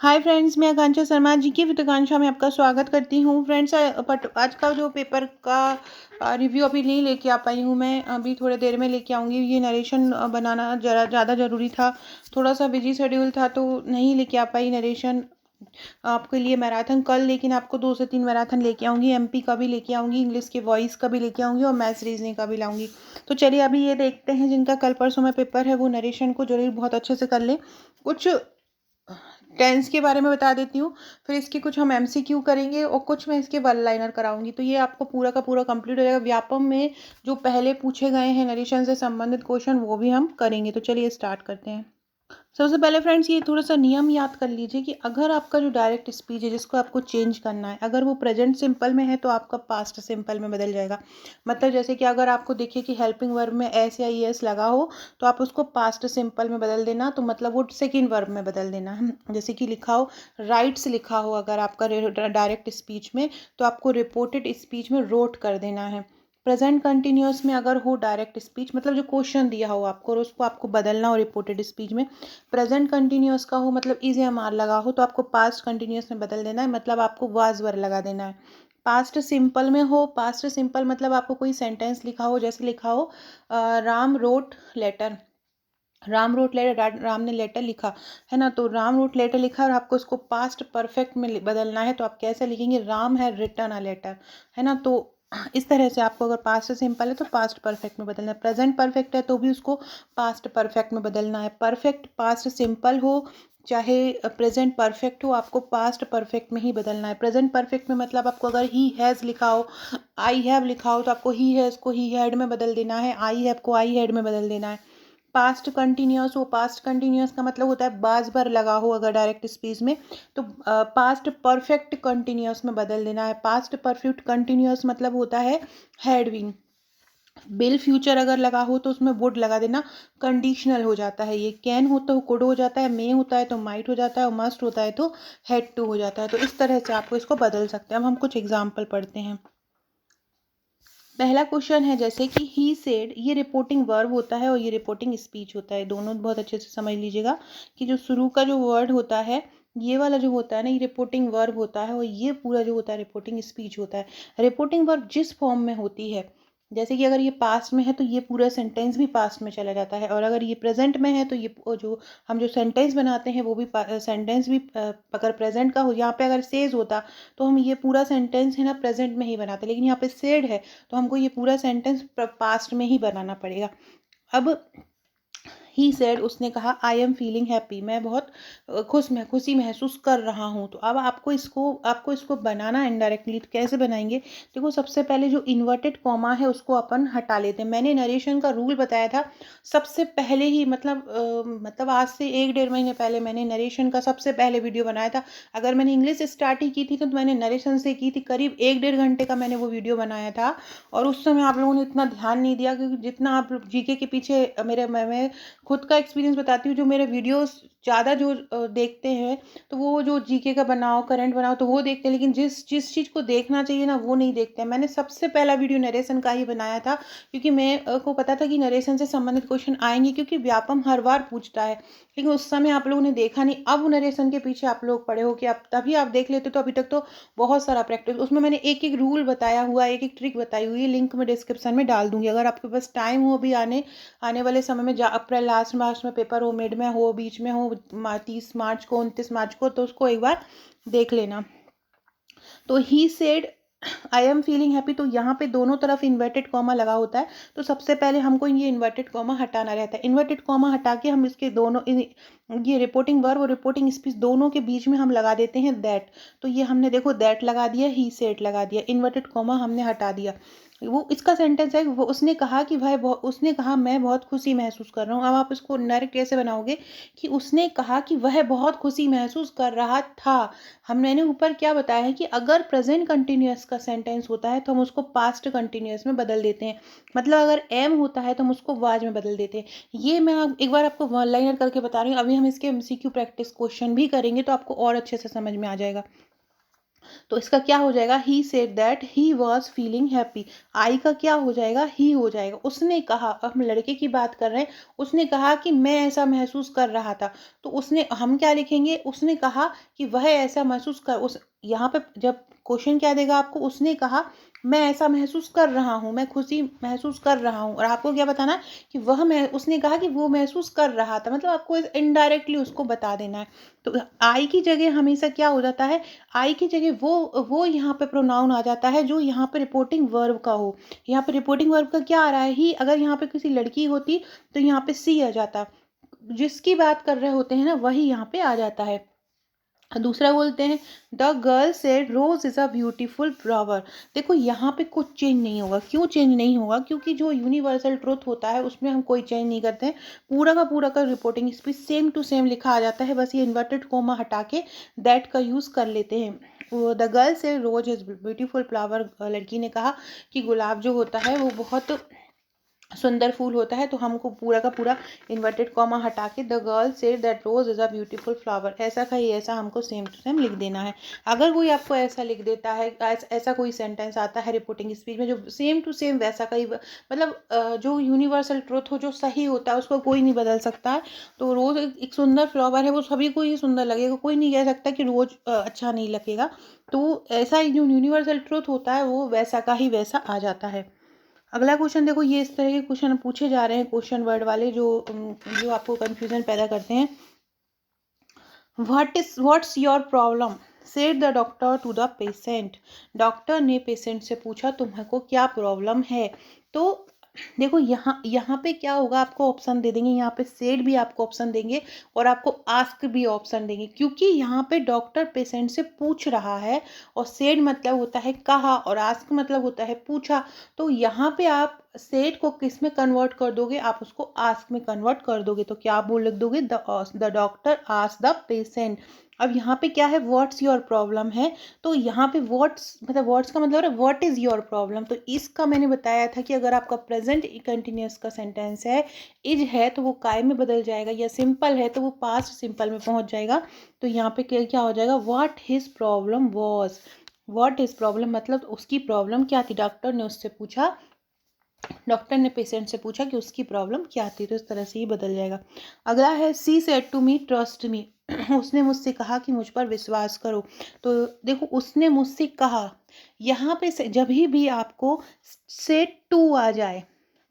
Hi friends, मैं आकांक्षा शर्मा जी की वित्ताकांक्षा में आपका स्वागत करती हूँ। फ्रेंड्स, बट आज का जो पेपर का रिव्यू अभी नहीं लेके आ पाई हूँ। मैं अभी थोड़ी देर में लेके आऊँगी। ये नरेशन बनाना जरा ज़्यादा ज़रूरी था। थोड़ा सा बिजी शेड्यूल था तो नहीं लेके आ पाई नरेशन आपके लिए मैराथन कल, लेकिन आपको 2 से 3 मैराथन लेके आऊँगी। एमपी का भी लेके आऊँगी, इंग्लिश के वॉइस का भी लेके आऊँगी और मैथ्स रीजनिंग का भी लाऊँगी। तो चलिए अभी ये देखते हैं जिनका कल परसों में पेपर है वो नरेशन को जरूर बहुत अच्छे से कर लें। कुछ टेंस के बारे में बता देती हूँ, फिर इसके कुछ हम एमसीक्यू करेंगे और कुछ मैं इसके वन लाइनर कराऊंगी। तो ये आपको पूरा का पूरा कंप्लीट हो जाएगा। व्यापम में जो पहले पूछे गए हैं नरेशन से संबंधित क्वेश्चन वो भी हम करेंगे। तो चलिए स्टार्ट करते हैं। सबसे पहले फ्रेंड्स ये थोड़ा सा नियम याद कर लीजिए कि अगर आपका जो डायरेक्ट स्पीच है जिसको आपको चेंज करना है, अगर वो प्रेजेंट सिंपल में है तो आपका पास्ट सिंपल में बदल जाएगा। मतलब जैसे कि अगर आपको देखिए कि हेल्पिंग वर्ब में एस या ई एस लगा हो तो आप उसको पास्ट सिंपल में बदल देना, तो मतलब वो सेकेंड वर्ब में बदल देना है। जैसे कि लिखा हो राइट्स लिखा हो अगर आपका डायरेक्ट स्पीच में, तो आपको रिपोर्टेड स्पीच में रोट कर देना है। प्रेजेंट कंटिन्यूअस में अगर हो डायरेक्ट स्पीच, मतलब जो क्वेश्चन दिया हो आपको और उसको आपको बदलना हो रिपोर्टेड स्पीच में। प्रेजेंट कंटिन्यूअस का हो मतलब इज एम आर लगा हो तो आपको पास्ट कंटिन्यूअस में बदल देना है, मतलब आपको वाज वर लगा देना है। पास्ट सिंपल में हो, पास्ट सिंपल मतलब आपको कोई सेंटेंस लिखा हो, जैसे लिखा हो Ram wrote letter. Ram wrote letter, Ram ने लेटर लिखा है ना, तो राम रोट लेटर लिखा और आपको उसको पास्ट परफेक्ट में बदलना है, तो आप कैसे लिखेंगे? राम है रिटन अ लेटर, है ना। तो इस तरह से आपको अगर पास्ट सिंपल है तो पास्ट परफेक्ट में बदलना है, प्रेजेंट परफेक्ट है तो भी उसको पास्ट परफेक्ट में बदलना है। परफेक्ट पास्ट सिंपल हो चाहे प्रेजेंट परफेक्ट हो, आपको पास्ट परफेक्ट में ही बदलना है। प्रेजेंट परफेक्ट में मतलब आपको अगर ही हैज़ लिखा हो, आई हैव लिखा हो, तो आपको ही हैज़ को ही हैड में बदल देना है, आई हैव को आई हैड में बदल देना है। पास्ट कंटिन्यूअस हो, पास्ट कंटिन्यूअस का मतलब होता है बाज भर लगा हो अगर डायरेक्ट स्पीच में, तो पास्ट परफेक्ट कंटिन्यूअस में बदल देना है। पास्ट परफेक्ट कंटिन्यूअस मतलब होता है हैड बीन। बिल फ्यूचर अगर लगा हो तो उसमें वुड लगा देना, कंडीशनल हो जाता है। ये कैन हो तो कुड हो जाता है, मे होता है तो माइट हो जाता है और मस्ट होता है तो हैड टू हो जाता है। तो इस तरह से आपको इसको बदल सकते हैं। अब हम कुछ एग्जाम्पल पढ़ते हैं। पहला क्वेश्चन है जैसे कि ही सेड, ये रिपोर्टिंग वर्ब होता है और ये रिपोर्टिंग स्पीच होता है, दोनों बहुत अच्छे से समझ लीजिएगा कि जो शुरू का जो वर्ड होता है ये वाला जो होता है ना, ये रिपोर्टिंग वर्ब होता है और ये पूरा जो होता है रिपोर्टिंग स्पीच होता है। रिपोर्टिंग वर्ब जिस फॉर्म में होती है, जैसे कि अगर ये पास्ट में है तो ये पूरा सेंटेंस भी पास्ट में चला जाता है, और अगर ये प्रेजेंट में है तो ये जो हम जो सेंटेंस बनाते हैं वो भी सेंटेंस भी अगर प्रेजेंट का हो, यहाँ पे अगर सेज होता तो हम ये पूरा सेंटेंस है ना प्रेजेंट में ही बनाते, लेकिन यहाँ पे सेड है तो हमको ये पूरा सेंटेंस पास्ट में ही बनाना पड़ेगा। अब ही सेड, उसने कहा आई एम फीलिंग हैप्पी, मैं बहुत खुशी महसूस कर रहा हूँ। तो अब आपको इसको बनाना इनडायरेक्टली, तो कैसे बनाएंगे? देखो सबसे पहले जो इन्वर्टेड कॉमा है उसको अपन हटा लेते हैं। मैंने नरेशन का रूल बताया था सबसे पहले ही, मतलब आज से 1 डेढ़ महीने पहले मैंने नरेशन का सबसे पहले वीडियो बनाया था। अगर मैंने इंग्लिश स्टार्ट ही की थी तो मैंने नरेशन से की थी, करीब 1 डेढ़ घंटे का मैंने वो वीडियो बनाया था। और उस समय आप लोगों ने इतना ध्यान नहीं दिया, क्योंकि जितना आप जीके के पीछे मेरे मैं खुद का एक्सपीरियंस बताती हूँ, जो मेरे वीडियोस ज़्यादा जो देखते हैं तो वो जो जीके का बनाओ करंट बनाओ तो वो देखते हैं, लेकिन जिस जिस चीज़ को देखना चाहिए ना वो नहीं देखते हैं। मैंने सबसे पहला वीडियो नरेशन का ही बनाया था, क्योंकि मैं को पता था कि नरेशन से संबंधित क्वेश्चन आएंगे, क्योंकि व्यापम हर बार पूछता है। लेकिन उस समय आप लोगों ने देखा नहीं, अब नरेशन के पीछे आप लोग पड़े हो कि आप तभी आप देख लेते तो अभी तक तो बहुत सारा प्रैक्टिस, उसमें मैंने एक एक रूल बताया हुआ, एक एक ट्रिक बताई हुई है, लिंक मैं डिस्क्रिप्शन में डाल दूंगी। अगर आपके पास टाइम हो अभी आने आने वाले समय में, अप्रैल लास्ट मार्च में पेपर हो, मिड में हो, बीच में हो, 30 मार्च को 29 मार्च को, तो उसको एक बार देख लेना। तो he said I am feeling happy, तो यहाँ पे दोनों तरफ इन्वर्टेड कॉमा लगा होता है, तो सबसे पहले हमको ये इन्वर्टेड कॉमा हटाना रहता है। इन्वर्टेड कॉमा हटा के हम इसके दोनों ये रिपोर्टिंग वर्ब और रिपोर्टिंग स्पीच दोनों के बीच में हम लगा देते हैं दैट। तो ये हमने देखो दैट लगा दिया, ही सेड लगा दिया, इन्वर्टेड कॉमा हमने हटा दिया। वो इसका सेंटेंस है, वो उसने कहा कि उसने कहा मैं बहुत खुशी महसूस कर रहा हूँ। अब आप इसको डायरेक्ट कैसे बनाओगे कि उसने कहा कि वह बहुत खुशी महसूस कर रहा था। मैंने ऊपर क्या बताया है कि अगर प्रेजेंट कंटिन्यूअस का सेंटेंस होता है तो हम उसको पास्ट कंटिन्यूअस में बदल देते हैं, मतलब अगर एम होता है तो हम उसको वाज में बदल देते हैं। ये मैं एक बार आपको वन लाइनर करके बता रही हूँ। अभी हम इसके एमसीक्यू प्रैक्टिस क्वेश्चन भी करेंगे तो आपको और अच्छे से समझ में आ जाएगा। तो इसका क्या हो जाएगा, he said that he was feeling happy. I का क्या हो जाएगा, ही हो जाएगा। उसने कहा, अब हम लड़के की बात कर रहे हैं, उसने कहा कि मैं ऐसा महसूस कर रहा था। तो उसने, हम क्या लिखेंगे, उसने कहा कि वह ऐसा महसूस कर, उस यहाँ पे जब क्वेश्चन क्या देगा आपको, उसने कहा मैं ऐसा महसूस कर रहा हूँ, मैं खुशी महसूस कर रहा हूँ, और आपको क्या बताना है कि वह, मैं, उसने कहा कि वो महसूस कर रहा था, मतलब आपको इनडायरेक्टली उसको बता देना है। तो आई की जगह हमेशा क्या हो जाता है, आई की जगह वो यहाँ पे प्रोनाउन आ जाता है जो यहाँ पे रिपोर्टिंग वर्ब का हो। यहाँ पे रिपोर्टिंग वर्ब का क्या आ रहा है, ही। अगर यहाँ पे किसी लड़की होती तो यहाँ पे सी आ जाता, जिसकी बात कर रहे होते हैं ना वही यहाँ पे आ जाता है। दूसरा बोलते हैं, the girl said rose is a beautiful flower. देखो यहाँ पे कुछ चेंज नहीं होगा। क्यों चेंज नहीं होगा, क्योंकि जो यूनिवर्सल ट्रुथ होता है उसमें हम कोई चेंज नहीं करते हैं। पूरा का reporting speech same to same लिखा आ जाता है, बस ये इन्वर्टेड कोमा हटा के दैट का यूज़ कर लेते हैं। द गर्ल से रोज इज़ ब्यूटीफुल फ्लावर, लड़की ने कहा कि गुलाब जो होता है वो बहुत सुंदर फूल होता है। तो हमको पूरा का पूरा इन्वर्टेड कॉमा हटा के the girl said that rose is a beautiful flower, ऐसा का ही ऐसा हमको सेम टू सेम लिख देना है। अगर कोई आपको ऐसा लिख देता है, ऐसा कोई सेंटेंस आता है रिपोर्टिंग स्पीच में जो सेम टू सेम वैसा का ही, मतलब जो यूनिवर्सल ट्रुथ हो, जो सही होता है, उसको कोई नहीं बदल सकता है। तो रोज़ एक सुंदर फ्लावर है, वो सभी को ही सुंदर लगेगा, कोई नहीं कह सकता कि रोज़ अच्छा नहीं लगेगा। तो ऐसा ही जो यूनिवर्सल ट्रुथ होता है वो वैसा का ही वैसा आ जाता है। अगला क्वेश्चन देखो, ये इस तरह के क्वेश्चन पूछे जा रहे हैं, क्वेश्चन वर्ड वाले, जो आपको कंफ्यूजन पैदा करते हैं। What's your problem, said the doctor to the patient. Doctor ने पेशेंट से पूछा तुम्हारे क्या प्रॉब्लम है। तो देखो यहाँ यहाँ पे क्या होगा, आपको ऑप्शन दे देंगे, यहाँ पे सेड भी आपको ऑप्शन देंगे और आपको आस्क भी ऑप्शन देंगे, क्योंकि यहाँ पे डॉक्टर पेशेंट से पूछ रहा है, और सेड मतलब होता है कहा और आस्क मतलब होता है पूछा। तो यहाँ पे आप सेड को किस में कन्वर्ट कर दोगे, आप उसको आस्क में कन्वर्ट कर दोगे। तो क्या आप बोल लिख दोगे, the doctor ask the patient. अब यहाँ पे क्या है, व्हाट्स योर प्रॉब्लम है। तो यहाँ पे व्हाट्स मतलब, व्हाट्स का मतलब है व्हाट इज़ योर प्रॉब्लम। तो इसका मैंने बताया था कि अगर आपका प्रेजेंट कंटिन्यूस का सेंटेंस है, इज है, तो वो काय में बदल जाएगा, या सिंपल है तो वो पास्ट सिंपल में पहुंच जाएगा। तो यहाँ पे क्या क्या हो जाएगा, what his problem was. What is problem मतलब उसकी प्रॉब्लम क्या थी, डॉक्टर ने उससे पूछा, डॉक्टर ने पेशेंट से पूछा कि उसकी प्रॉब्लम क्या थी। तो इस तरह से ही बदल जाएगा। अगला है, she said to me trust me. उसने मुझसे कहा कि मुझ पर विश्वास करो। तो देखो, उसने मुझसे कहा, यहाँ पे जब भी आपको सेड टू आ जाए,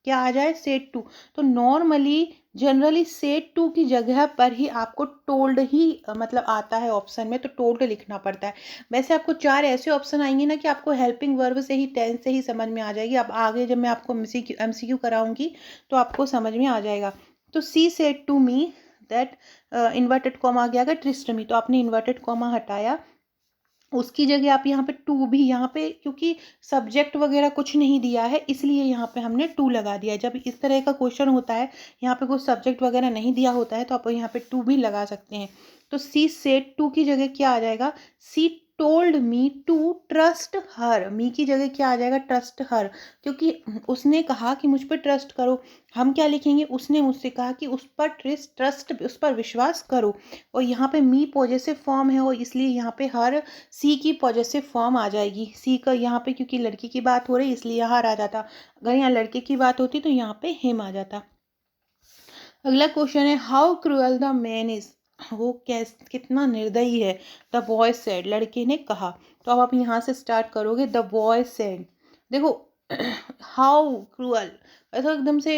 क्या आ जाए, सेड टू, तो नॉर्मली जनरली सेड टू की जगह पर ही आपको टोल्ड ही मतलब आता है ऑप्शन में, तो टोल्ड लिखना पड़ता है। वैसे आपको 4 ऐसे ऑप्शन आएंगे ना कि आपको हेल्पिंग वर्ब से ही, टेंस से ही समझ में आ जाएगी। अब आगे जब मैं आपको एमसीक्यू कराऊंगी तो आपको समझ में आ जाएगा। तो she said to me that, inverted comma आ गया, अगर ट्रिस्ट मी, तो आपने इन्वर्टेड कॉमा हटाया, उसकी जगह आप यहाँ पे टू भी, यहाँ पे क्योंकि सब्जेक्ट वगैरह कुछ नहीं दिया है इसलिए यहाँ पे हमने टू लगा दिया है। जब इस तरह का क्वेश्चन होता है, यहाँ पे कोई सब्जेक्ट वगैरह नहीं दिया होता है, तो आप यहाँ पे टू भी लगा सकते हैं। तो सी सेड टू की जगह क्या आ जाएगा, she told me to trust her. Me की जगह क्या आ जाएगा, ट्रस्ट हर, क्योंकि उसने कहा कि मुझ पर ट्रस्ट करो। हम क्या लिखेंगे, उसने मुझसे कहा कि उस पर ट्रस्ट, उस पर विश्वास करो। और यहाँ पे मी पॉजेसिव फॉर्म है, और इसलिए यहाँ पे हर सी की पॉजेसिव फॉर्म आ जाएगी। सी का यहाँ पे क्योंकि लड़की की बात हो रही इसलिए हर आ जाता, अगर यहाँ लड़के की बात होती तो यहाँ पे हिम आ जाता। अगला क्वेश्चन है, how cruel the man is. वो कितना निर्दयी है। द बॉय सेड, लड़के ने कहा। तो अब आप यहाँ से स्टार्ट करोगे, द बॉय सेड। देखो, हाउ क्रूअल, ऐसा एकदम से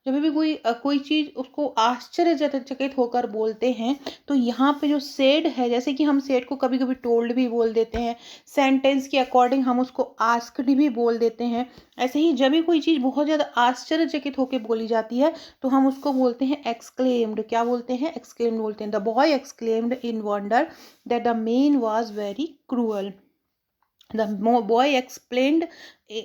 जब भी कोई चीज़ उसको आश्चर्यचकित होकर बोलते हैं, तो यहाँ पे जो सेड है, जैसे कि हम सेड को कभी कभी टोल्ड भी बोल देते हैं, सेंटेंस के अकॉर्डिंग हम उसको आस्क्ड भी बोल देते हैं। ऐसे ही जब भी कोई चीज़ बहुत ज़्यादा आश्चर्यचकित होकर बोली जाती है तो हम उसको बोलते हैं एक्सक्लेम्ड। क्या बोलते हैं, एक्सक्लेम्ड बोलते हैं। The boy exclaimed in wonder that the man was very cruel. The boy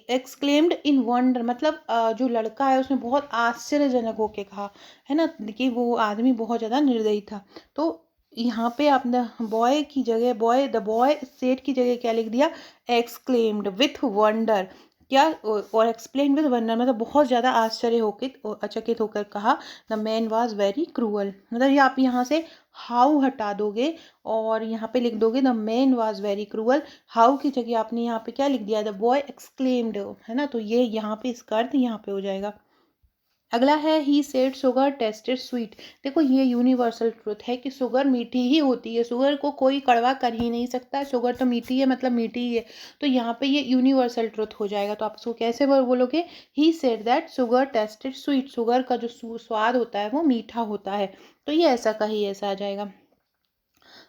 exclaimed in wonder, मतलब जो लड़का है उसने बहुत आश्चर्यजनक होके कहा है ना कि वो आदमी बहुत ज़्यादा निर्दयी था। तो यहाँ पे आपने बॉय की जगह, द बॉय सेड की जगह क्या लिख दिया, एक्सक्लेम्ड विथ वंडर। क्या, और एक्सप्लेन विद वंडर मतलब बहुत ज़्यादा आश्चर्य होकर, अचकित होकर कहा, the man was very cruel. मतलब ये आप यहाँ से हाउ हटा दोगे और यहाँ पे लिख दोगे the man was very cruel. How की जगह आपने यहाँ पे क्या लिख दिया, द बॉय एक्सक्लेम्ड, है ना। तो ये यहाँ पे इसका अर्थ यहाँ पे हो जाएगा। अगला है he said sugar tested sweet. देखो ये यूनिवर्सल ट्रुथ है कि शुगर मीठी ही होती है, शुगर को कोई कड़वा कर ही नहीं सकता, शुगर तो मीठी है मतलब मीठी ही है। तो यहाँ पे ये यूनिवर्सल ट्रुथ हो जाएगा। तो आप इसको कैसे बोलोगे, he said that sugar tested sweet, sugar का जो स्वाद होता है वो मीठा होता है। तो ये ऐसा का ही ऐसा आ जाएगा।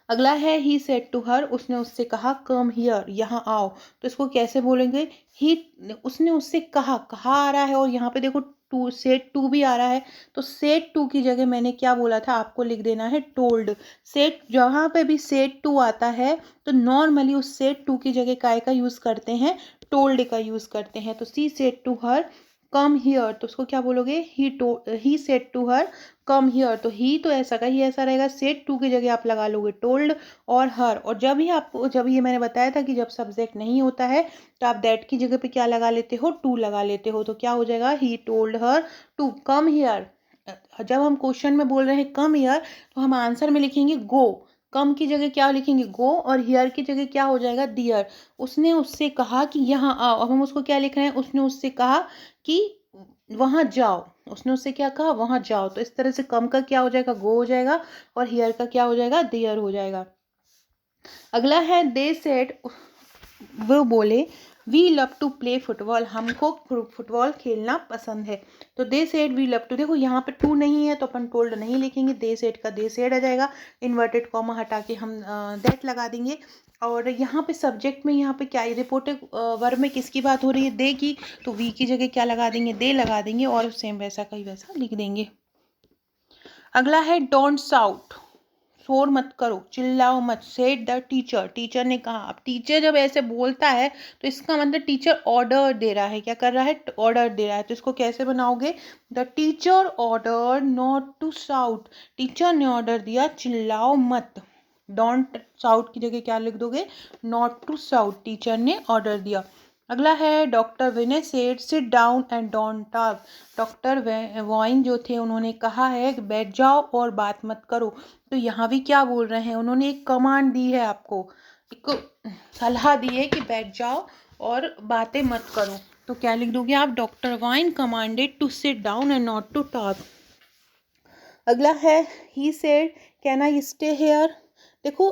अगला है ही सेड टू हर, उसने उससे कहा कम हियर, यहाँ आओ। तो इसको कैसे बोलेंगे, ही उसने उससे कहा, कहा आ रहा है और यहाँ पे देखो टू सेड टू भी आ रहा है। तो सेड टू की जगह मैंने क्या बोला था, आपको लिख देना है टोल्ड। सेड जहाँ पे भी सेड टू आता है तो नॉर्मली उस सेड टू की जगह काय का यूज़ करते हैं, टोल्ड का यूज़ करते हैं। तो she said to her come here, तो उसको क्या बोलोगे, he said to her come here. तो ही तो ऐसा का ही ऐसा रहेगा, सेड टू की जगह आप लगा लोगे टोल्ड और हर। और जब ही आपको, जब ये मैंने बताया था कि जब सब्जेक्ट नहीं होता है तो आप दैट की जगह पे क्या लगा लेते हो, टू लगा लेते हो। तो क्या हो जाएगा, he told her to come here. जब हम क्वेश्चन में बोल रहे हैं कम हियर तो हम आंसर में लिखेंगे गो, कम की जगह क्या लिखेंगे गो, और हियर की जगह क्या हो जाएगा डियर। उसने उससे कहा कि यहाँ आओ, अब हम उसको क्या लिख रहे हैं, उसने उससे कहा कि वहाँ जाओ, उसने उससे क्या कहा, वहाँ जाओ। तो इस तरह से कम का क्या हो जाएगा, गो हो जाएगा, और हियर का क्या हो जाएगा, देयर हो जाएगा। अगला है दे सेड, वो बोले we love to play football, हमको फुटबॉल खेलना पसंद है। तो they said we love to, देखो यहाँ पे टू नहीं है तो अपन टोल्ड नहीं लिखेंगे, दे सेड का दे सेड आ जाएगा, इन्वर्टेड कॉमा हटा के हम दैट लगा देंगे। और यहाँ पे सब्जेक्ट में यहाँ पे क्या रिपोर्टेड वर्ब में किसकी बात हो रही है, दे की, तो वी की जगह क्या लगा देंगे, दे लगा देंगे, और सेम वैसा का ही वैसा लिख देंगे। अगला है डोंट शाउट, शोर मत करो, चिल्लाओ मत। सेड द टीचर, टीचर ने कहा। अब टीचर जब ऐसे बोलता है तो इसका मतलब टीचर ऑर्डर दे रहा है, क्या कर रहा है, ऑर्डर दे रहा है। तो इसको कैसे बनाओगे, the teacher order not to shout, teacher ने ऑर्डर दिया चिल्लाओ मत। डोंट शाउट की जगह क्या लिख दोगे, नॉट टू शाउट, टीचर ने ऑर्डर दिया। अगला है doctor Vinay said seat down and don't talk, doctor wine जो थे उन्होंने कहा है कि बैठ जाओ और बात मत करो। तो यहाँ भी क्या बोल रहे हैं, उन्होंने एक कमांड दी है आपको, एक सलाह दी है कि बैठ जाओ और बातें मत करो। तो क्या लिख दोगे आप, डॉक्टर वाइन commanded to sit down and not to talk. अगला है he said can I stay here. देखो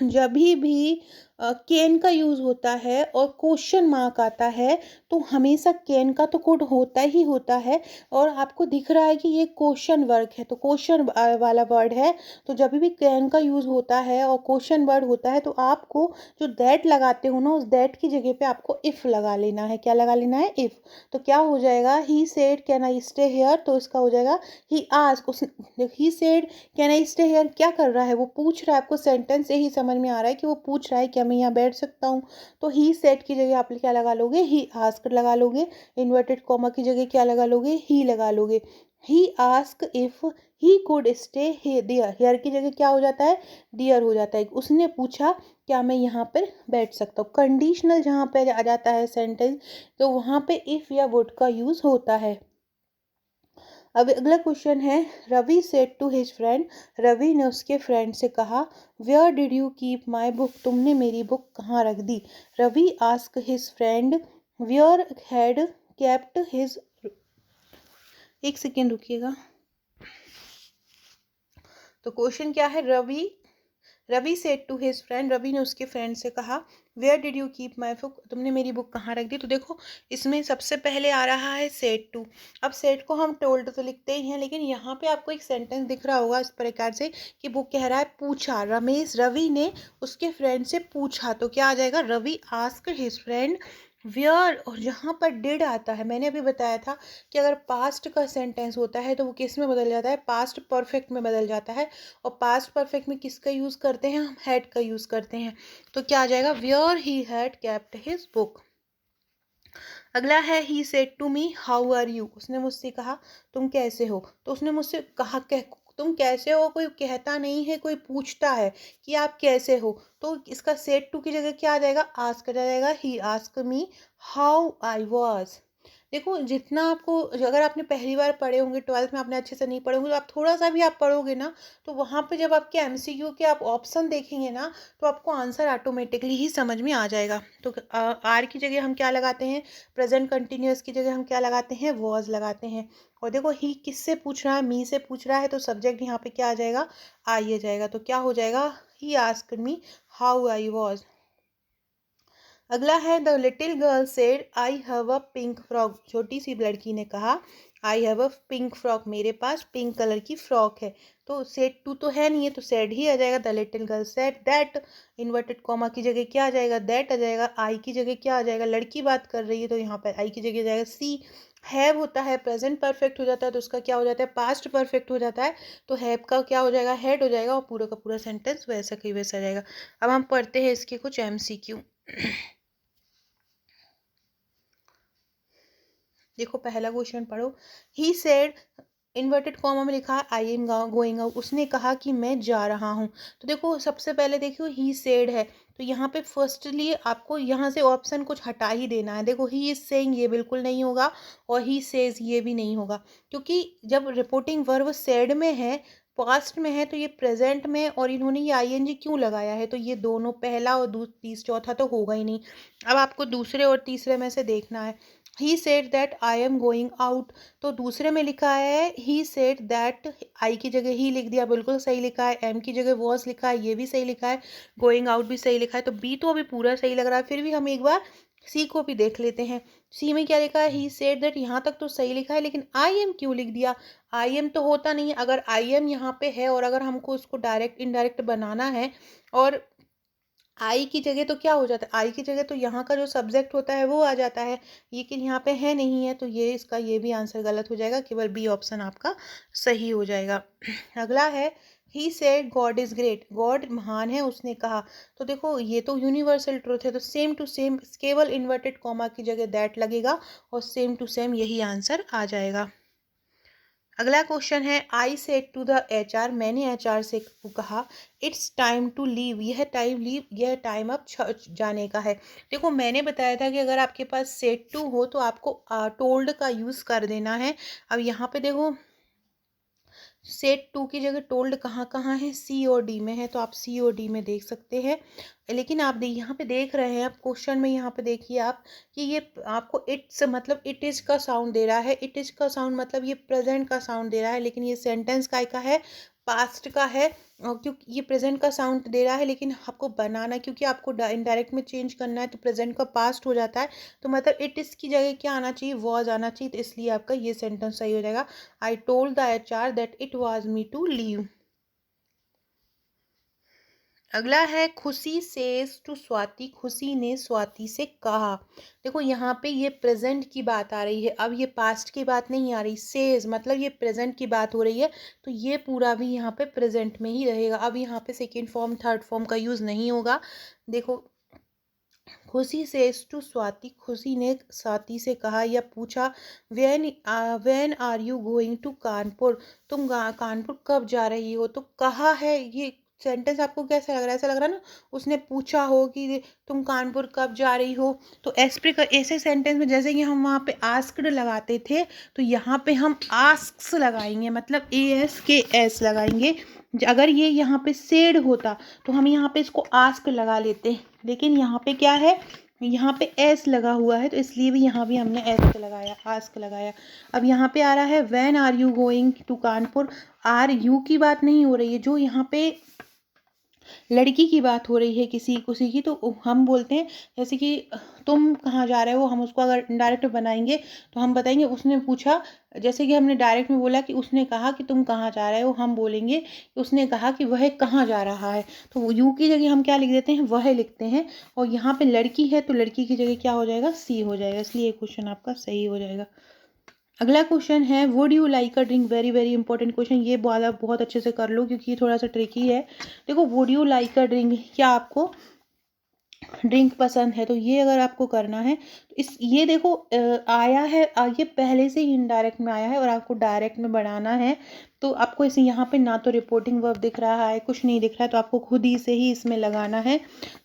जब भी कैन का यूज़ होता है और क्वेश्चन मार्क आता है तो हमेशा कैन का तो कोड होता ही होता है, और आपको दिख रहा है कि ये क्वेश्चन वर्ड है तो क्वेश्चन वाला वर्ड है। तो जब भी कैन का यूज़ होता है और क्वेश्चन वर्ड होता है तो आपको जो दैट लगाते हो ना, उस दैट की जगह पे आपको इफ़ लगा लेना है, क्या लगा लेना है, इफ़। तो क्या हो जाएगा, he said can I stay hair, तो इसका हो जाएगा ही आस्क, उसने ही said can I stay hair, क्या कर रहा है, वो पूछ रहा है, आपको सेंटेंस से ही समझ में आ रहा है कि वो पूछ रहा है क्या मैं यहाँ बैठ सकता हूँ। तो ही सेड की जगह आप क्या लगा लोगे, ही आस्क लगा लोगे, इन्वर्टेड कॉमा की जगह क्या लगा लोगे, ही लगा लोगे। He ask if he could stay there, here की जगह क्या हो जाता है, डियर हो जाता है। उसने पूछा क्या मैं यहाँ पर बैठ सकता हूँ। कंडीशनल जहाँ पे आ जाता है सेंटेंस तो वहाँ पे इफ़ या वुड का यूज़ होता है। अब अगला क्वेश्चन है Ravi said to his friend, Ravi ने उसके फ्रेंड से कहा where did you keep my book, तुमने मेरी बुक कहाँ रख दी। Ravi ask his friend where had kept his, एक सेकेंड रुकिएगा। तो क्वेश्चन क्या है, Ravi said to his friend, Ravi ने उसके फ्रेंड से कहा where did you keep my book, तुमने मेरी बुक कहाँ रख दी। तो देखो इसमें सबसे पहले आ रहा है सेड टू। अब सेड को हम टोल्ड तो लिखते ही हैं, लेकिन यहाँ पे आपको एक सेंटेंस दिख रहा होगा इस प्रकार से कि वो कह रहा है पूछा, रवि ने उसके फ्रेंड से पूछा। तो क्या आ जाएगा, Ravi ask his friend where, और जहाँ पर डिड आता है मैंने अभी बताया था कि अगर पास्ट का सेंटेंस होता है तो वो किस में बदल जाता है, पास्ट परफेक्ट में बदल जाता है। और पास्ट परफेक्ट में किसका यूज़ करते हैं, हम हैड का यूज़ करते हैं। तो क्या आ जाएगा, where he had kept his book. अगला है he said to me how are you, उसने मुझसे कहा तुम कैसे हो। तो उसने मुझसे कहा तुम कैसे हो, कोई कहता नहीं है, कोई पूछता है कि आप कैसे हो। तो इसका सेड टू की जगह क्या आ जाएगा, आस्क आ जाएगा, he ask me how I was. देखो जितना आपको, अगर आपने पहली बार पढ़े होंगे 12th में, आपने अच्छे से नहीं पढ़े होंगे, तो आप थोड़ा सा भी आप पढ़ोगे ना, तो वहाँ पे जब आपके एमसीक्यू के आप ऑप्शन देखेंगे ना, तो आपको आंसर ऑटोमेटिकली ही समझ में आ जाएगा। तो आर की जगह हम क्या लगाते हैं, प्रेजेंट कंटिन्यूअस की जगह हम क्या लगाते हैं, वॉज लगाते हैं। और देखो ही किससे पूछ रहा है, मी से पूछ रहा है, तो सब्जेक्ट यहाँ पे क्या आ जाएगा, आई आ जाएगा। तो क्या हो जाएगा, he asked me how I was. अगला है the little girl said I have a pink frock. छोटी सी लड़की ने कहा I have a pink frock, मेरे पास पिंक कलर की फ्रॉक है। तो सेड टू तो है नहीं है, तो सेड ही आ जाएगा। The little girl said that, inverted comma की जगह क्या आ जाएगा, दैट आ जाएगा। आई की जगह क्या आ जाएगा, लड़की बात कर रही है, तो यहाँ पर आई की जगह जाएगा सी। हैव होता है प्रेजेंट परफेक्ट हो जाता है, तो उसका क्या हो जाता है, पास्ट परफेक्ट हो जाता है। तो हैव का क्या हो जाएगा, हैड हो जाएगा, और पूरा का पूरा सेंटेंस वैसा का वैसा जाएगा। अब हम पढ़ते हैं इसके कुछ एमसीक्यू। देखो पहला क्वेश्चन पढ़ो। ही सेड, इन्वर्टेड कॉमा में लिखा है आई एम गोइंग आउट, उसने कहा कि मैं जा रहा हूँ। तो देखो सबसे पहले देखियो ही सेड है, तो यहाँ पे फर्स्टली आपको यहाँ से ऑप्शन कुछ हटा ही देना है। देखो ही इज सेइंग ये बिल्कुल नहीं होगा, और ही सेज ये भी नहीं होगा, क्योंकि जब रिपोर्टिंग वर्ब सेड में है, पास्ट में है, तो ये प्रेजेंट में, और इन्होंने ये आईएनजी क्यों लगाया है, तो ये दोनों पहला और चौथा तो होगा ही नहीं। अब आपको दूसरे और तीसरे में से देखना है। He said that I am going out, तो दूसरे में लिखा है ही सेड दैट, आई की जगह ही लिख दिया, बिल्कुल सही लिखा है। एम की जगह वॉज लिखा है, ये भी सही लिखा है। गोइंग आउट भी सही लिखा है, तो बी तो अभी पूरा सही लग रहा है। फिर भी हम एक बार सी को भी देख लेते हैं। सी में क्या लिखा है, ही सेड दैट, यहाँ तक तो सही लिखा है, लेकिन आई एम क्यों लिख दिया। आई एम तो होता नहीं है, अगर आई एम यहाँ पे है और अगर हमको उसको डायरेक्ट इनडायरेक्ट बनाना है, और आई की जगह तो क्या हो जाता है, आई की जगह तो यहाँ का जो सब्जेक्ट होता है वो आ जाता है, लेकिन यहाँ पे है नहीं है, तो ये इसका ये भी आंसर गलत हो जाएगा, केवल बी ऑप्शन आपका सही हो जाएगा। अगला है he said God is great, God महान है, उसने कहा। तो देखो ये तो यूनिवर्सल ट्रूथ है, तो सेम टू सेम केवल इन्वर्टेड कॉमा की जगह दैट लगेगा, और सेम टू सेम यही आंसर आ जाएगा। अगला क्वेश्चन है I said to the HR, मैंने एचआर से कहा इट्स टाइम टू लीव, यह टाइम अब जाने का है। देखो मैंने बताया था कि अगर आपके पास सेड टू हो तो आपको टोल्ड का यूज़ कर देना है। अब यहाँ पे देखो सेट टू की जगह टोल्ड कहाँ कहाँ है, सी और डी में है, तो आप सी और डी में देख सकते हैं। लेकिन आप यहाँ पे देख रहे हैं, आप क्वेश्चन में यहाँ पे देखिए आप कि ये आपको इट्स मतलब इट इज़ का साउंड दे रहा है। इट इज़ का साउंड मतलब ये प्रेजेंट का साउंड दे रहा है, लेकिन ये सेंटेंस का है, पास्ट का है। और क्योंकि ये प्रेजेंट का साउंड दे रहा है, लेकिन आपको बनाना, क्योंकि आपको इनडायरेक्ट में चेंज करना है, तो प्रेजेंट का पास्ट हो जाता है। तो मतलब इट इज़ की जगह क्या आना चाहिए, वॉज आना चाहिए, तो इसलिए आपका ये सेंटेंस सही हो जाएगा। I told the HR that it was me to leave. अगला है खुशी सेज टू स्वाति, खुशी ने स्वाति से कहा। देखो यहाँ पे ये प्रेजेंट की बात आ रही है, अब ये पास्ट की बात नहीं आ रही। सेज मतलब ये प्रेजेंट की बात हो रही है, तो ये पूरा भी यहाँ पे प्रेजेंट में ही रहेगा। अब यहाँ पे सेकेंड फॉर्म थर्ड फॉर्म का यूज़ नहीं होगा। देखो खुशी सेज टू स्वाति, खुशी ने स्वाति से कहा या पूछा when are you going to Kanpur, तुम कानपुर कब जा रही हो। तो कहा है, ये सेंटेंस आपको कैसा लग रहा है, ऐसा लग रहा है ना उसने पूछा हो कि तुम कानपुर कब जा रही हो। तो ऐसे सेंटेंस में जैसे कि हम वहाँ पे आस्क्ड लगाते थे, तो यहाँ पे हम आस्क्स लगाएंगे, मतलब ASKS लगाएंगे। अगर ये यहाँ पे सेड होता तो हम यहाँ पे इसको आस्क लगा लेते, लेकिन यहाँ पे क्या है, यहाँ पे एस लगा हुआ है, तो इसलिए भी यहाँ भी हमने एस लगाया, आस्क लगाया। अब यहाँ पे आ रहा है when are you going to Kanpur, are you की बात नहीं हो रही है, जो यहाँ पे लड़की की बात हो रही है किसी की, तो हम बोलते हैं जैसे कि तुम कहाँ जा रहे हो, हम उसको अगर डायरेक्ट बनाएंगे तो हम बताएंगे उसने पूछा। जैसे कि हमने डायरेक्ट में बोला कि उसने कहा कि तुम कहाँ जा रहे हो, हम बोलेंगे कि उसने कहा कि वह कहाँ जा रहा है, तो यू की जगह हम क्या लिख देते हैं, वह लिखते हैं। और यहाँ पे लड़की है, तो लड़की की जगह क्या हो जाएगा, सी हो जाएगा, इसलिए क्वेश्चन आपका सही हो जाएगा। अगला क्वेश्चन है would you like a drink, very very important question, ये वाला बहुत अच्छे से कर लो क्योंकि ये थोड़ा सा ट्रिकी है। देखो would you like a drink, क्या आपको ड्रिंक पसंद है, तो ये अगर आपको करना है तो इस ये देखो आया है ये पहले से ही इनडायरेक्ट में आया है और आपको डायरेक्ट में बढ़ाना है, तो आपको इसे यहाँ पे ना तो रिपोर्टिंग वर्ब दिख रहा है, कुछ नहीं दिख रहा है, तो आपको खुद ही से ही इसमें लगाना है।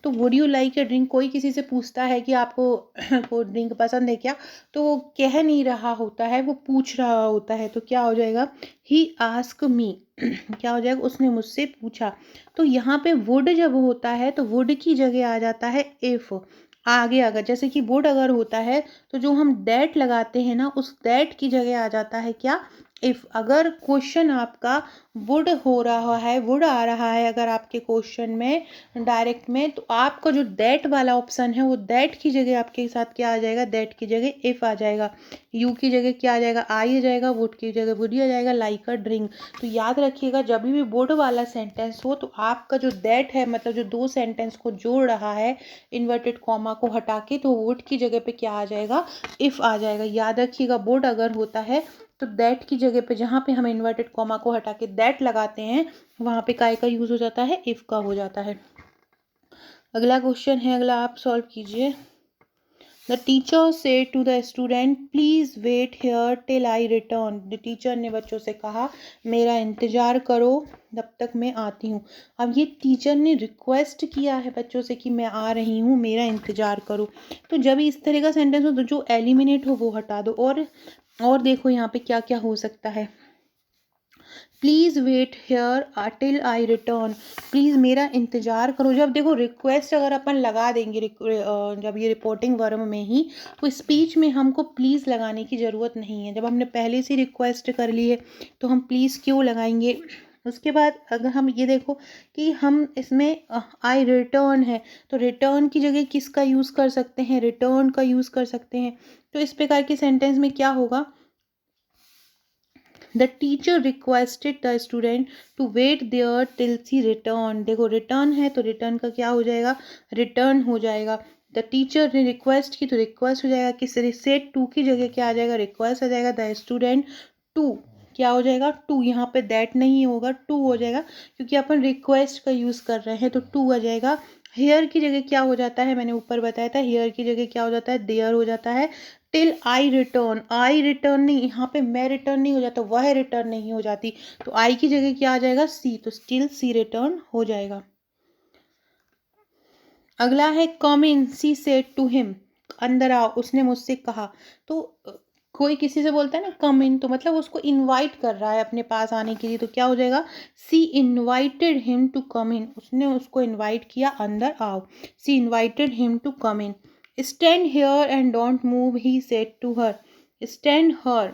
तो would you like a drink, कोई किसी से पूछता है कि आपको को ड्रिंक पसंद है क्या, तो वो कह नहीं रहा होता है, वो पूछ रहा होता है, तो क्या हो जाएगा, ही आस्क मी क्या हो जाएगा, उसने मुझसे पूछा। तो यहाँ पे वुड जब होता है तो वुड की जगह आ जाता है इफ़। आगे अगर जैसे कि वुड अगर होता है तो जो हम दैट लगाते हैं ना, उस दैट की जगह आ जाता है क्या, इफ़। अगर क्वेश्चन आपका वुड हो रहा है, वुड आ रहा है अगर आपके क्वेश्चन में डायरेक्ट में, तो आपका जो दैट वाला ऑप्शन है वो दैट की जगह आपके साथ क्या आ जाएगा, दैट की जगह इफ़ आ जाएगा। यू की जगह क्या आ जाएगा, आई आ जाएगा, वुड की जगह वुड ही आ जाएगा, लाइक अ ड्रिंक। तो याद रखिएगा जब भी वुड वाला सेंटेंस हो तो आपका जो दैट है, मतलब जो दो सेंटेंस को जोड़ रहा है इन्वर्टेड कॉमा को हटा के, तो वुड की जगह पे क्या आ जाएगा, इफ़ आ जाएगा। याद रखिएगा वुड अगर होता है तो दैट की जगह पे, जहाँ पे हम इन्वर्टेड कॉमा को हटा के दैट लगाते हैं, वहाँ पे काय का यूज़ हो जाता है, इफ़ का हो जाता है। अगला क्वेश्चन है, अगला आप सॉल्व कीजिए। The teacher said to the student please wait here till I return. The teacher ने बच्चों से कहा मेरा इंतज़ार करो जब तक मैं आती हूँ। अब ये टीचर ने रिक्वेस्ट किया है बच्चों से कि मैं आ रही हूँ, मेरा इंतज़ार करो। तो जब इस तरह का सेंटेंस हो तो जो एलिमिनेट हो वो हटा दो। और देखो यहाँ पे क्या क्या हो सकता है। Please wait here till I return, please मेरा इंतज़ार करो। जब देखो रिक्वेस्ट अगर अपन लगा देंगे जब ये रिपोर्टिंग वर्ब में ही, तो स्पीच में हमको प्लीज़ लगाने की ज़रूरत नहीं है। जब हमने पहले से रिक्वेस्ट कर ली है तो हम प्लीज़ क्यों लगाएंगे। उसके बाद अगर हम ये देखो कि हम इसमें आई रिटर्न है, तो रिटर्न की जगह किसका यूज़ कर सकते हैं, रिटर्न का यूज़ कर सकते हैं। तो इस प्रकार के सेंटेंस में क्या होगा, the teacher requested the student to wait there till she return. देखो रिटर्न है तो रिटर्न का क्या हो जाएगा, रिटर्न हो जाएगा। द टीचर ने रिक्वेस्ट की तो रिक्वेस्ट हो जाएगा, किस सेट टू की जगह क्या आ जाएगा, रिक्वेस्ट आ जाएगा। द स्टूडेंट टू क्या हो जाएगा, टू, यहाँ पे दैट नहीं होगा, टू हो जाएगा क्योंकि अपन रिक्वेस्ट का यूज़ कर रहे हैं, तो टू आ जाएगा। हेयर की जगह क्या हो जाता है, मैंने ऊपर बताया था, हेयर की जगह क्या हो जाता है, देयर हो जाता है। Till I return, I return नहीं, यहाँ पे मैं रिटर्न नहीं हो जाता, वह रिटर्न नहीं हो जाती, तो आई की जगह क्या आ जाएगा, सी, तो स्टिल सी रिटर्न हो जाएगा। अगला है कम इन, सी सेड टू हिम, अंदर आओ, उसने मुझसे कहा। तो कोई किसी से बोलता है ना कम इन, तो मतलब उसको इनवाइट कर रहा है अपने पास आने के लिए, तो क्या हो जाएगा, she invited him to come in, उसने उसको इनवाइट किया, अंदर आओ। She invited him to come in. Stand here and don't move, he said to her. Stand her,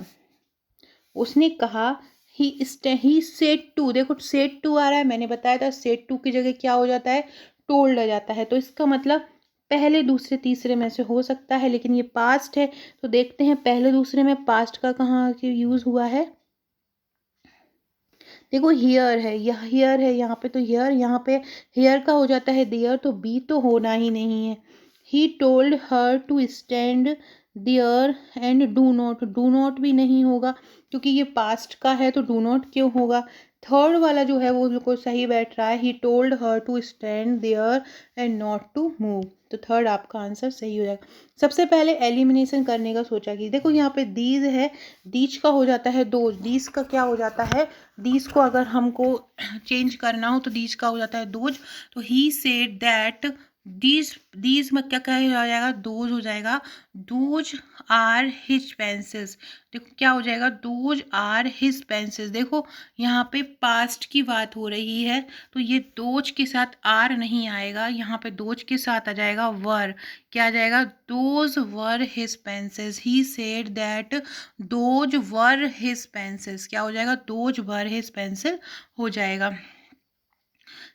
उसने कहा, ही सेड टू, देखो सेड टू आ रहा है, मैंने बताया था सेड टू की जगह क्या हो जाता है, टोल्ड आ जाता है। तो इसका मतलब पहले दूसरे तीसरे में से हो सकता है, लेकिन ये पास्ट है, तो देखते हैं पहले दूसरे में पास्ट का कहाँ यूज़ हुआ है। देखो हियर है, यह हियर है, यहाँ पे तो हियर, यहाँ पे हियर का हो जाता है देयर, तो बी तो होना ही नहीं है। He told her to stand there and do not भी नहीं होगा क्योंकि ये पास्ट का है, तो डू नॉट क्यों होगा। थर्ड वाला जो है वो बिल्कुल सही बैठ रहा है, he told her to stand there and not to move, तो थर्ड आपका आंसर सही हो जाएगा। सबसे पहले एलिमिनेशन करने का सोचा कि देखो यहाँ पे दीज है, दीज का हो जाता है दोज, दीज का क्या हो जाता है, दीज को अगर हमको चेंज करना हो तो दीज का हो जाता है दोज। तो ही सेड दैट दीज में क्या कहा जाएगा, दोज हो जाएगा। दोज आर हिज पेंसिल्स, देखो क्या हो जाएगा, दोज आर हिज पेंसिल्स। देखो यहाँ पे पास्ट की बात हो रही है, तो ये दोज के साथ आर नहीं आएगा, यहाँ पे दोज के साथ आ जाएगा वर। क्या आ जाएगा, those were his pencils, he said that those were his pencils, क्या हो जाएगा, दोज वर हिज पेंसिल हो जाएगा।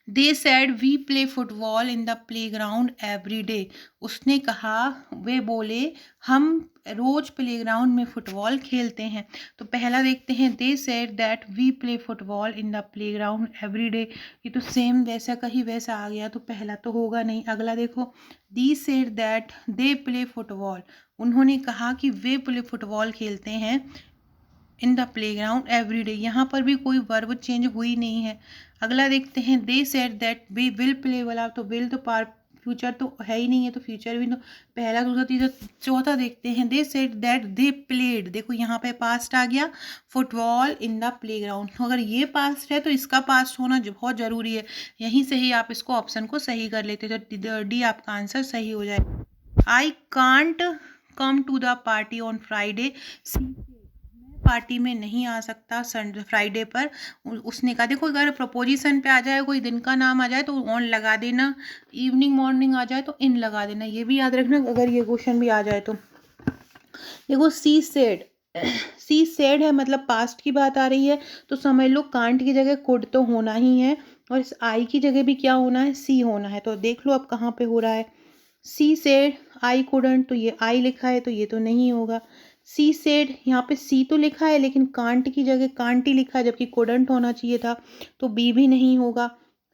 They said we play football in the playground every day, उसने कहा, वे बोले हम रोज प्ले ग्राउंड में फुटबॉल खेलते हैं। तो पहला देखते हैं, they said that we play football in the playground every day, ये तो सेम वैसा का ही वैसा आ गया, तो पहला तो होगा नहीं। अगला देखो, they said that they play football, उन्होंने कहा कि वे प्ले फुटबॉल खेलते हैं in the playground every day, यहाँ पर भी कोई वर्ब चेंज हुई नहीं है। अगला देखते हैं, they said that we will play, वाला तो विल तो फ्यूचर तो है ही नहीं है, तो फ्यूचर भी तो पहला दूसरा तीसरा चौथा देखते हैं। They said that they played, देखो यहाँ पे पास्ट आ गया, फुटबॉल इन द प्लेग्राउंड। अगर ये पास्ट है तो इसका पास्ट होना बहुत ज़रूरी है। यहीं से ही आप इसको ऑप्शन को सही कर लेते, तो डी आपका आंसर सही हो जाएगा। I can't come to the party on Friday, party में नहीं आ सकता संडे फ्राइडे पर। उसने कहा, देखो अगर प्रपोजिशन पे आ जाए, कोई दिन का नाम आ जाए तो ऑन लगा देना, इवनिंग मॉर्निंग आ जाए तो इन लगा देना, ये भी याद रखना अगर ये क्वेश्चन भी आ जाए तो। देखो सी सेड, सी सेड है मतलब पास्ट की बात आ रही है, तो समझ लो कांट की जगह कुड तो होना ही है, और इस आई की जगह भी क्या होना है, सी होना है। तो देख लो अब कहाँ पे हो रहा है। सी सेड आई कुडंट, तो ये आई लिखा है तो ये तो नहीं होगा। सी सेड, यहाँ पे सी तो लिखा है लेकिन कांट की जगह कांट ही लिखा है, जबकि कुडंट होना चाहिए था, तो बी भी नहीं होगा।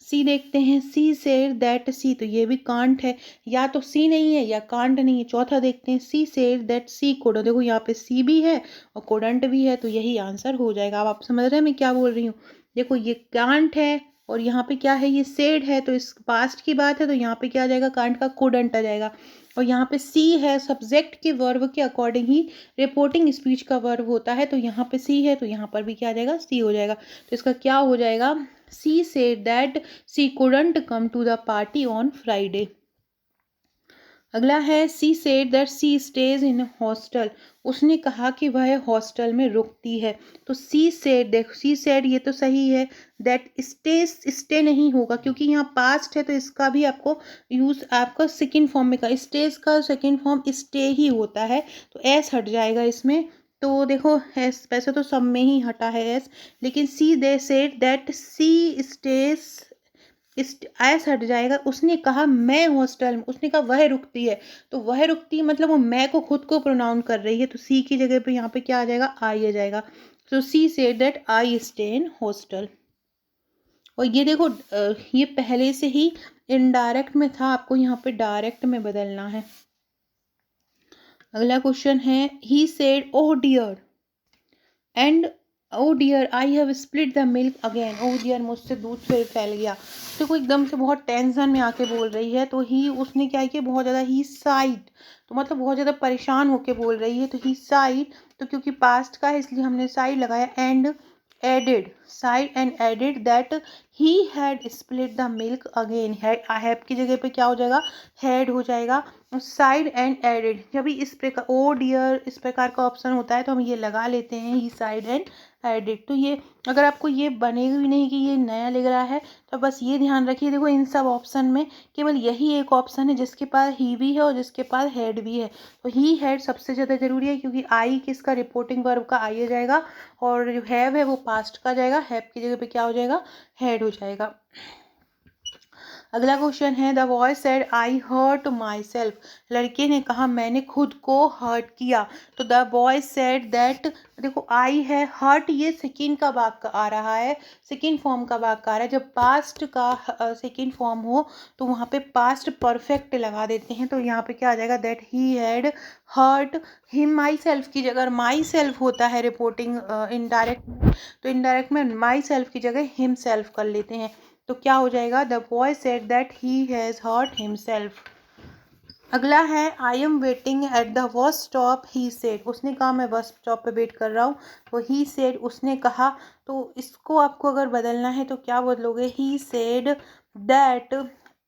सी देखते हैं, सी सेड दैट सी, तो ये भी कांट है, या तो सी नहीं है या कांट नहीं है। चौथा देखते हैं, she said that she could, देखो यहाँ पे सी भी है और कुडंट भी है, तो यही आंसर हो जाएगा। अब आप समझ रहे हैं मैं क्या बोल रही हूँ। देखो ये कांट है और यहाँ पे क्या है, ये सेड है, तो इस पास्ट की बात है, तो यहाँ पे क्या आ जाएगा, कांट का कुडंट आ जाएगा। और यहाँ पे सी है, सब्जेक्ट के वर्ब के अकॉर्डिंग ही रिपोर्टिंग स्पीच का वर्ब होता है, तो यहाँ पे सी है तो यहाँ पर भी क्या आ जाएगा, सी हो जाएगा। तो इसका क्या हो जाएगा, she said that she couldn't come to the party on Friday. अगला है, she said that she stays in hostel, उसने कहा कि वह हॉस्टल में रुकती है। तो सी सेड, देखो सी सेड ये तो सही है, दैट स्टेज, स्टे नहीं होगा क्योंकि यहाँ पास्ट है, तो इसका भी आपको यूज आपका सेकंड फॉर्म में का, स्टेज का सेकंड फॉर्म स्टे ही होता है, तो एस हट जाएगा इसमें। तो देखो एस वैसे तो सब में ही हटा है एस, लेकिन she they said that she stays, इस ऐस हट जाएगा। उसने कहा मैं हॉस्टल में, उसने कहा वह रुकती है, तो वह रुकती है मतलब वो मैं को खुद को प्रोनाउन कर रही है, तो सी की जगह पे यहाँ पे क्या आ जाएगा, आई आ जाएगा। तो she said that I stay in hostel. और ये देखो ये पहले से ही इनडायरेक्ट में था, आपको यहाँ पे डायरेक्ट में बदलना है। अगला क्वेश्चन है, he said oh dear and oh dear I have split the milk again, oh dear मुझसे दूध फिर फैल गया। तो कोई एकदम से बहुत टेंशन में आके बोल रही है, तो ही उसने क्या किया, बहुत ज़्यादा ही साइड, तो मतलब बहुत ज़्यादा परेशान होके बोल रही है, तो ही साइड, तो क्योंकि पास्ट का है इसलिए हमने साइड लगाया। And added, sighed and added that he had split the milk again, have की जगह पे क्या हो जाएगा, हैड हो जाएगा। साइड एंड एडेड, जब भी इस प्रकार ओ डियर इस प्रकार का ऑप्शन होता है तो हम ये लगा लेते हैं, ही साइड एंड एडेड। तो ये अगर आपको ये बनेगा भी नहीं कि ये नया लग रहा है, तो बस ये ध्यान रखिए, देखो इन सब ऑप्शन में केवल यही एक ऑप्शन है जिसके पास ही भी है और जिसके पास हेड भी है, तो ही हेड सबसे ज़्यादा जरूरी है, क्योंकि आई किसका, रिपोर्टिंग वर्ब का आई आ जाएगा, और जो हैव है वो पास्ट का जाएगा, हैव की जगह पे क्या हो जाएगा, हेड हो जाएगा। अगला क्वेश्चन है, the boy said I hurt myself, लड़के ने कहा मैंने खुद को हर्ट किया। तो द बॉय सेड दैट, देखो आई है, हर्ट ये सेकंड का वाक्य आ रहा है, सेकंड फॉर्म का वाक्य आ रहा है। जब पास्ट का सेकंड फॉर्म हो तो वहाँ पे पास्ट परफेक्ट लगा देते हैं, तो यहाँ पे क्या आ जाएगा, that he had hurt him myself की जगह माई सेल्फ होता है रिपोर्टिंग इनडायरेक्ट में, तो इनडायरेक्ट में माई सेल्फ की जगह हिम सेल्फ कर लेते हैं, तो क्या हो जाएगा, the boy said that he has hurt himself. अगला है, I am waiting at the bus stop, he said, उसने कहा मैं बस स्टॉप पे वेट कर रहा हूँ, तो ही सेड उसने कहा, तो इसको आपको अगर बदलना है तो क्या बदलोगे, ही सेड दैट,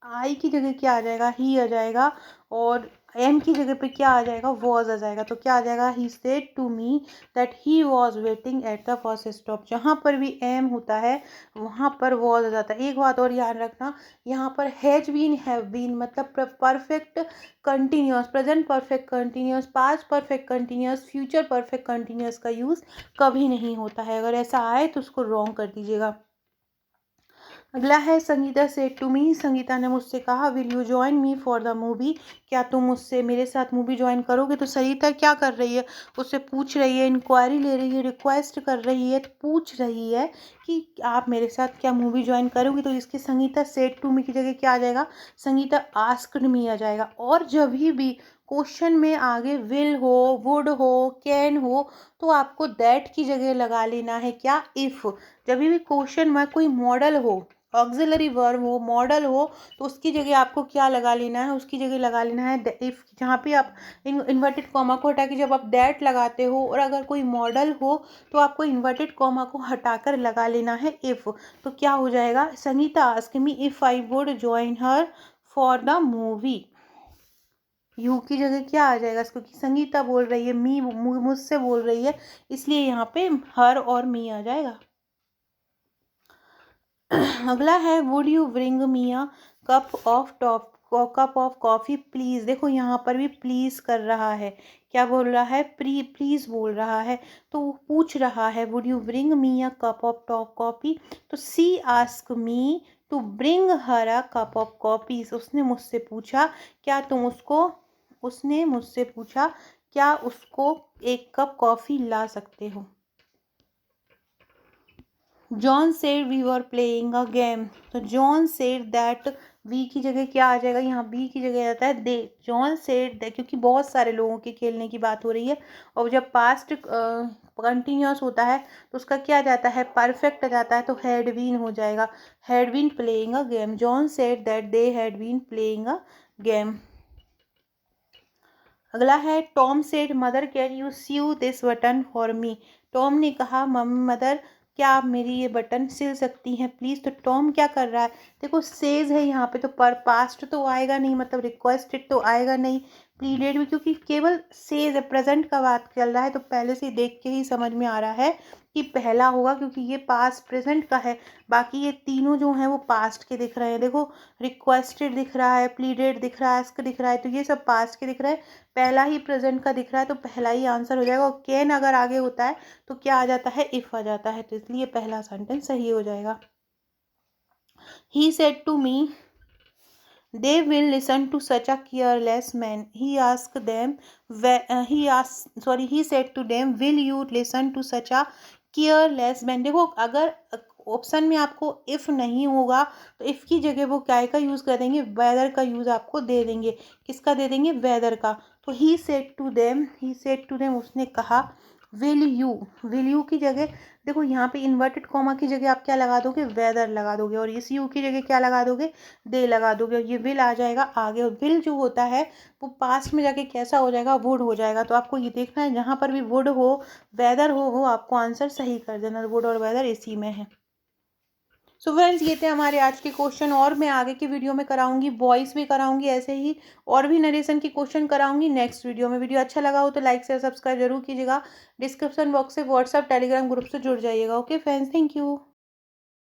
आई की जगह क्या आ जाएगा, ही आ जाएगा, और एम की जगह पे क्या आ जाएगा, वॉज आ जाएगा, तो क्या आ जाएगा, he said to me that he was waiting at the bus stop. जहाँ पर भी एम होता है वहाँ पर वॉज आ जाता है। एक बात और याद रखना, यहाँ पर हैज बीन, हैव बीन मतलब perfect continuous, present perfect continuous, past perfect continuous, future perfect continuous का यूज़ कभी नहीं होता है। अगर ऐसा आए तो उसको रॉन्ग कर दीजिएगा। अगला है, संगीता से टू मी, संगीता ने मुझसे कहा will you join me for the movie, क्या तुम मुझसे मेरे साथ मूवी ज्वाइन करोगे। तो सरिता क्या कर रही है, उससे पूछ रही है, इंक्वायरी ले रही है, रिक्वेस्ट कर रही है, पूछ रही है कि आप मेरे साथ क्या मूवी ज्वाइन करोगे। तो इसके संगीता सेड टू मी की जगह क्या आ जाएगा, संगीता आस्क्ड मी आ जाएगा। और जब भी क्वेश्चन में आगे विल हो, वुड हो, कैन हो, तो आपको दैट की जगह लगा लेना है क्या, इफ़। जब भी क्वेश्चन में कोई मॉडल हो, ऑक्सिलरी वर्ब हो, मॉडल हो, तो उसकी जगह आपको क्या लगा लेना है, उसकी जगह लगा लेना है इफ़। जहाँ पे आप इन्वर्टेड कॉमा को हटा के जब आप दैट लगाते हो, और अगर कोई मॉडल हो तो आपको इन्वर्टेड कॉमा को हटाकर लगा लेना है इफ़। तो क्या हो जाएगा, Sangeeta ask me if I would join her for the movie. You की जगह क्या आ जाएगा, क्योंकि संगीता बोल रही है, मी मुझसे बोल रही है, इसलिए यहाँ पे हर और मी आ जाएगा। अगला है would you bring me a cup of coffee please. देखो यहाँ पर भी प्लीज़ कर रहा है, क्या बोल रहा है, प्लीज़ बोल रहा है, तो वो पूछ रहा है would you bring me a cup of coffee. तो she ask me to bring her a cup of coffee. उसने मुझसे पूछा क्या तुम उसको, उसने मुझसे पूछा क्या उसको एक कप कॉफ़ी ला सकते हो। John said we were playing a game. तो जॉन सेड दैट, वी की जगह क्या आ जाएगा, यहाँ बी की जगह आता है दे। जॉन सेड दैट, क्योंकि बहुत सारे लोगों के खेलने की बात हो रही है, और जब पास्ट कंटिन्यूस होता है तो उसका क्या जाता है, परफेक्ट जाता है, तो हैड बीन हो जाएगा, had been playing a game. John said that they had been playing a game. अगला है Tom said mother can you sew this button for me. Tom ने कहा मम्मी मदर, क्या आप मेरी ये बटन सिल सकती हैं प्लीज़। तो टॉम क्या कर रहा है, देखो सेज है यहाँ पे, तो पर पास्ट तो आएगा नहीं, मतलब रिक्वेस्टेड तो आएगा नहीं, प्लीडेड भी, क्योंकि केवल सेज है, प्रेजेंट का बात चल रहा है, तो पहले से देख के ही समझ में आ रहा है कि पहला होगा, क्योंकि ये पास्ट प्रेजेंट का है। बाकी ये तीनों जो हैं वो पास्ट के दिख रहे हैं। देखो रिक्वेस्टेड दिख रहा है, प्लीडेड दिख रहा है, आस्क दिख रहा है, तो ये सब पास्ट के दिख रहा है, पहला ही प्रेजेंट का दिख रहा है, तो पहला ही आंसर हो जाएगा। और कैन अगर आगे होता है तो क्या आ जाता है, इफ आ जाता है, तो इसलिए पहला सेंटेंस सही हो जाएगा। He said to me they will listen to such a careless man. He said to them, will you listen to such a careless man। देखो अगर ऑप्शन में आपको इफ़ नहीं होगा तो इफ़ की जगह वो क्या का यूज़ कर देंगे, वेदर का यूज़ आपको दे देंगे। किसका दे देंगे, वेदर का। तो ही सेड टू देम उसने कहा, विल यू की जगह देखो यहाँ पे इन्वर्टेड कॉमा की जगह आप क्या लगा दोगे, वेदर लगा दोगे, और इस यू की जगह क्या लगा दोगे, दे लगा दोगे, और ये विल आ जाएगा आगे। और विल जो होता है वो पास्ट में जाके कैसा हो जाएगा, वुड हो जाएगा। तो आपको ये देखना है जहाँ पर भी वुड हो, वेदर हो, वो आपको आंसर सही कर देना, वुड और वेदर इसी में है। सो फ्रेंड्स, ये थे हमारे आज के क्वेश्चन, और मैं आगे की वीडियो में कराऊंगी, वॉइस भी कराऊंगी, ऐसे ही और भी नरेशन की क्वेश्चन कराऊंगी नेक्स्ट वीडियो में। वीडियो अच्छा लगा हो तो लाइक शेयर सब्सक्राइब जरूर कीजिएगा। डिस्क्रिप्शन बॉक्स से व्हाट्सअप टेलीग्राम ग्रुप से जुड़ जाइएगा। Okay friends, thank you.